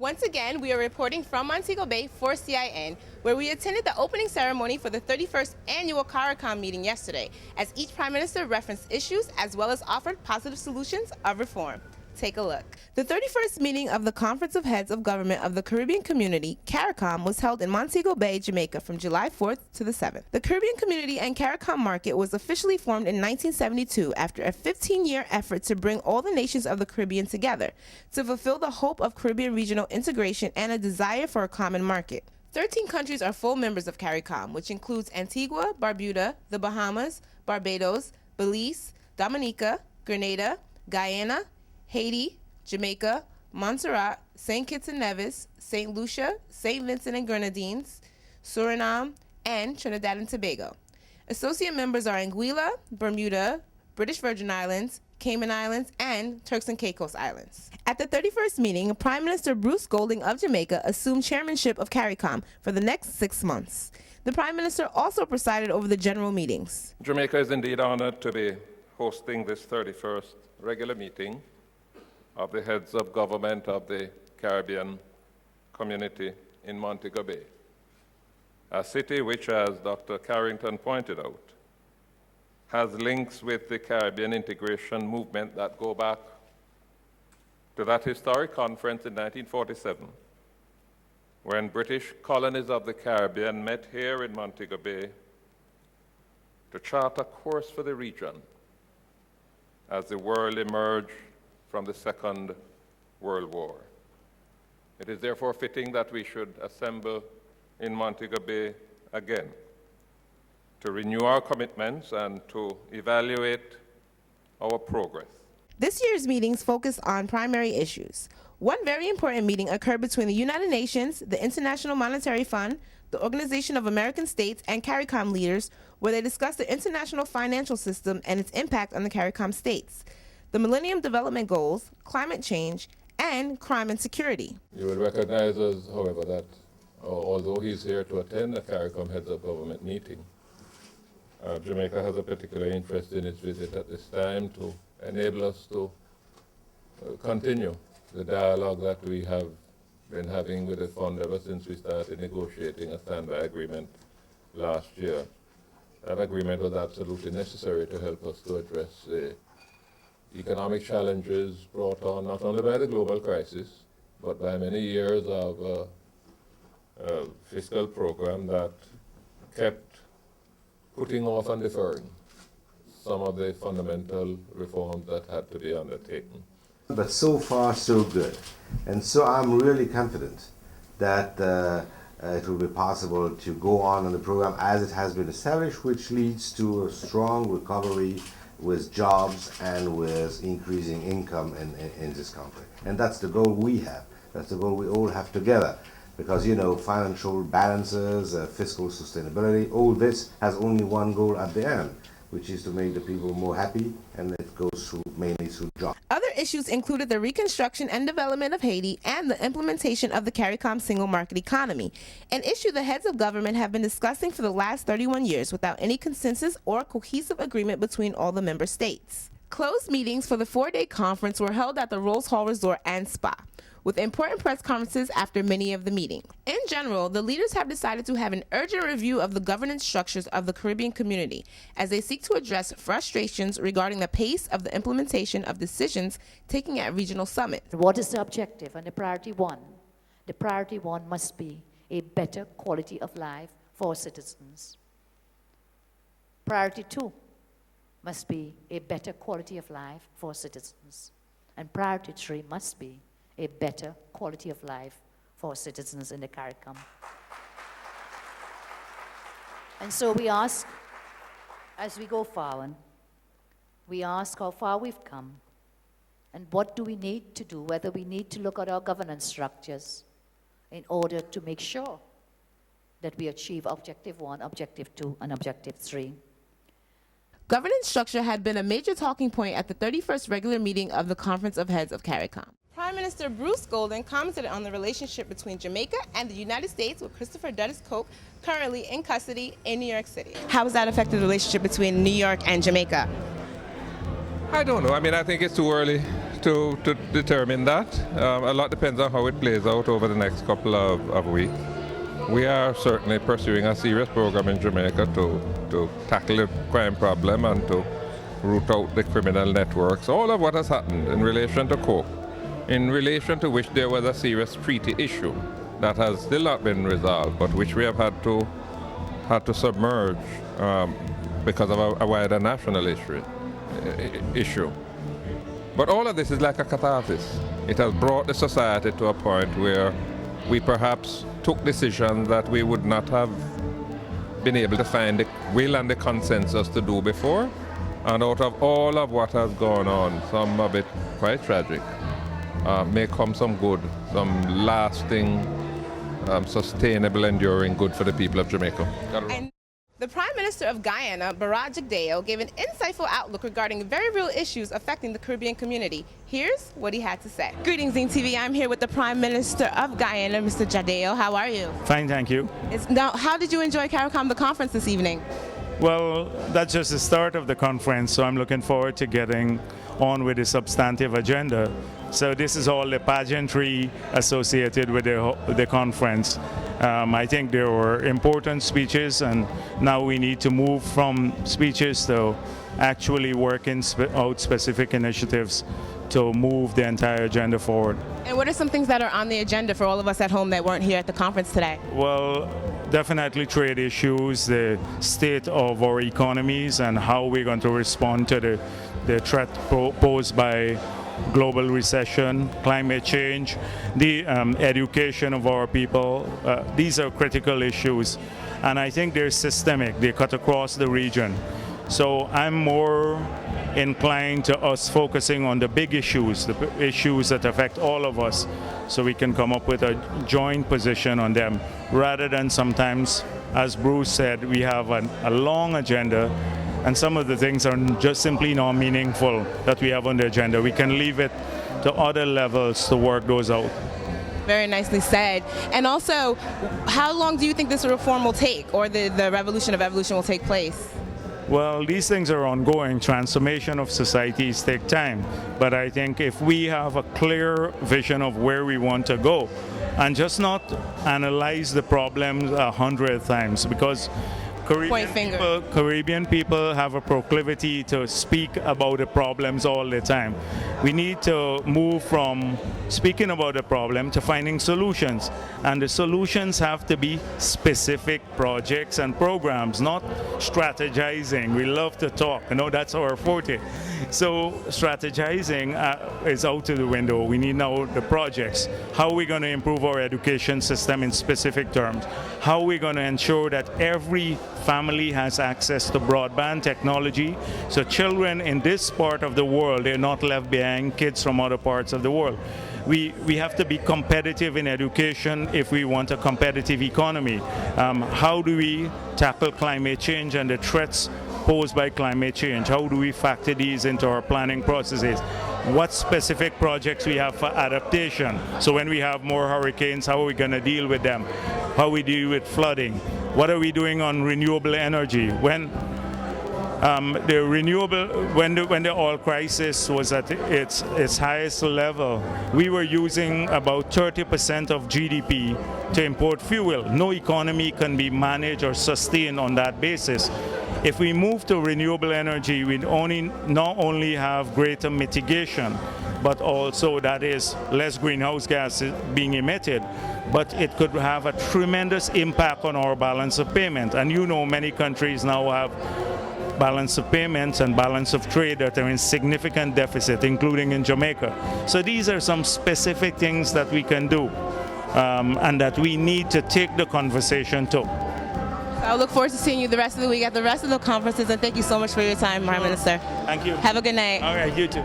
Once again, we are reporting from Montego Bay for CIN, where we attended the opening ceremony for the 31st annual CARICOM meeting yesterday, as each Prime Minister referenced issues as well as offered positive solutions of reform. Take a look. The 31st meeting of the Conference of Heads of Government of the Caribbean Community, CARICOM, was held in Montego Bay, Jamaica from July 4th to the 7th. The Caribbean Community and CARICOM market was officially formed in 1972 after a 15-year effort to bring all the nations of the Caribbean together to fulfill the hope of Caribbean regional integration and a desire for a common market. 13 countries are full members of CARICOM, which includes Antigua, Barbuda, the Bahamas, Barbados, Belize, Dominica, Grenada, Guyana, Haiti, Jamaica, Montserrat, St. Kitts and Nevis, St. Lucia, St. Vincent and Grenadines, Suriname, and Trinidad and Tobago. Associate members are Anguilla, Bermuda, British Virgin Islands, Cayman Islands, and Turks and Caicos Islands. At the 31st meeting, Prime Minister Bruce Golding of Jamaica assumed chairmanship of CARICOM for the next 6 months. The Prime Minister also presided over the general meetings. Jamaica is indeed honored to be hosting this 31st regular meeting of the heads of government of the Caribbean community in Montego Bay, a city which, as Dr. Carrington pointed out, has links with the Caribbean integration movement that go back to that historic conference in 1947, when British colonies of the Caribbean met here in Montego Bay to chart a course for the region as the world emerged from the Second World War. It is therefore fitting that we should assemble in Montego Bay again to renew our commitments and to evaluate our progress. This year's meetings focus on primary issues. One very important meeting occurred between the United Nations, the International Monetary Fund, the Organization of American States, and CARICOM leaders, where they discussed the international financial system and its impact on the CARICOM states, the Millennium Development Goals, climate change, and crime and security. You will recognize us, however, that although he's here to attend the CARICOM Heads of Government meeting, Jamaica has a particular interest in its visit at this time to enable us to continue the dialogue that we have been having with the fund ever since we started negotiating a standby agreement last year. That agreement was absolutely necessary to help us to address the economic challenges brought on not only by the global crisis, but by many years of a fiscal program that kept putting off and deferring some of the fundamental reforms that had to be undertaken. But so far, so good. And so I'm really confident that it will be possible to go on in the program as it has been established, which leads to a strong recovery with jobs and with increasing income in this country. And that's the goal we have. That's the goal we all have together. Because, you know, financial balances, fiscal sustainability, all this has only one goal at the end, which is to make the people more happy, and it goes through mainly through jobs. Other issues included the reconstruction and development of Haiti and the implementation of the CARICOM single market economy, an issue the heads of government have been discussing for the last 31 years without any consensus or cohesive agreement between all the member states. Closed meetings for the 4-day conference were held at the Rose Hall Resort and Spa, with important press conferences after many of the meetings. In general, the leaders have decided to have an urgent review of the governance structures of the Caribbean community as they seek to address frustrations regarding the pace of the implementation of decisions taken at regional summits. What is the objective and the priority one? The priority one must be a better quality of life for citizens. Priority two must be a better quality of life for citizens. And priority three must be a better quality of life for citizens in the CARICOM. And so we ask, as we go forward, we ask how far we've come and what do we need to do, whether we need to look at our governance structures in order to make sure that we achieve Objective 1, Objective 2, and Objective 3. Governance structure had been a major talking point at the 31st regular meeting of the Conference of Heads of CARICOM. Prime Minister Bruce Golding commented on the relationship between Jamaica and the United States with Christopher Dudis Coke currently in custody in New York City. How has that affected the relationship between New York and Jamaica? I don't know. I mean, I think it's too early to determine that. A lot depends on how it plays out over the next couple of weeks. We are certainly pursuing a serious program in Jamaica to tackle the crime problem and to root out the criminal networks. All of what has happened in relation to coke, in relation to which there was a serious treaty issue that has still not been resolved, but which we have had to submerge because of a wider national issue. But all of this is like a catharsis. It has brought the society to a point where we perhaps took decisions that we would not have been able to find the will and the consensus to do before. And out of all of what has gone on, some of it quite tragic, may come some good, some lasting, sustainable, enduring good for the people of Jamaica. And the Prime Minister of Guyana, Persad-Bissessar, gave an insightful outlook regarding very real issues affecting the Caribbean community. Here's what he had to say. Greetings, ZYNC TV. I'm here with the Prime Minister of Guyana, Mr. Jadeo. How are you? Fine, thank you. Now, how did you enjoy CARICOM, the conference this evening? Well, that's just the start of the conference, so I'm looking forward to getting on with the substantive agenda. So this is all the pageantry associated with the conference. I think there were important speeches, and now we need to move from speeches to actually working out specific initiatives to move the entire agenda forward. And what are some things that are on the agenda for all of us at home that weren't here at the conference today? Well, definitely trade issues, the state of our economies, and how we're going to respond to the threat posed by global recession, climate change, the education of our people. These are critical issues, and I think they're systemic. They cut across the region. So I'm more inclined to us focusing on the big issues, the issues that affect all of us, so we can come up with a joint position on them, rather than sometimes, as Bruce said, we have a long agenda, and some of the things are just simply not meaningful that we have on the agenda. We can leave it to other levels to work those out. Very nicely said. And also, how long do you think this reform will take, or the revolution of evolution will take place? Well, these things are ongoing. Transformation of societies take time. But I think if we have a clear vision of where we want to go, and just not analyze the problems 100 times, because Caribbean people have a proclivity to speak about the problems all the time. We need to move from speaking about the problem to finding solutions. And the solutions have to be specific projects and programs, not strategizing. We love to talk. That's our forte. So strategizing is out of the window. We need now the projects. How are we going to improve our education system in specific terms? How are we going to ensure that every family has access to broadband technology, so children in this part of the world, they're not left behind kids from other parts of the world. We have to be competitive in education if we want a competitive economy. How do we tackle climate change and the threats posed by climate change? How do we factor these into our planning processes? What specific projects we have for adaptation? So when we have more hurricanes, how are we going to deal with them? How we deal with flooding? What are we doing on renewable energy? When the oil crisis was at its highest level, we were using about 30% of GDP to import fuel. No economy can be managed or sustained on that basis. If we move to renewable energy, we not only have greater mitigation, but also that is less greenhouse gases being emitted, but it could have a tremendous impact on our balance of payment. And many countries now have balance of payments and balance of trade that are in significant deficit, including in Jamaica. So these are some specific things that we can do and that we need to take the conversation to. I look forward to seeing you the rest of the week at the rest of the conferences, and thank you so much for your time, Prime Minister. Thank you. Have a good night. All right, you too.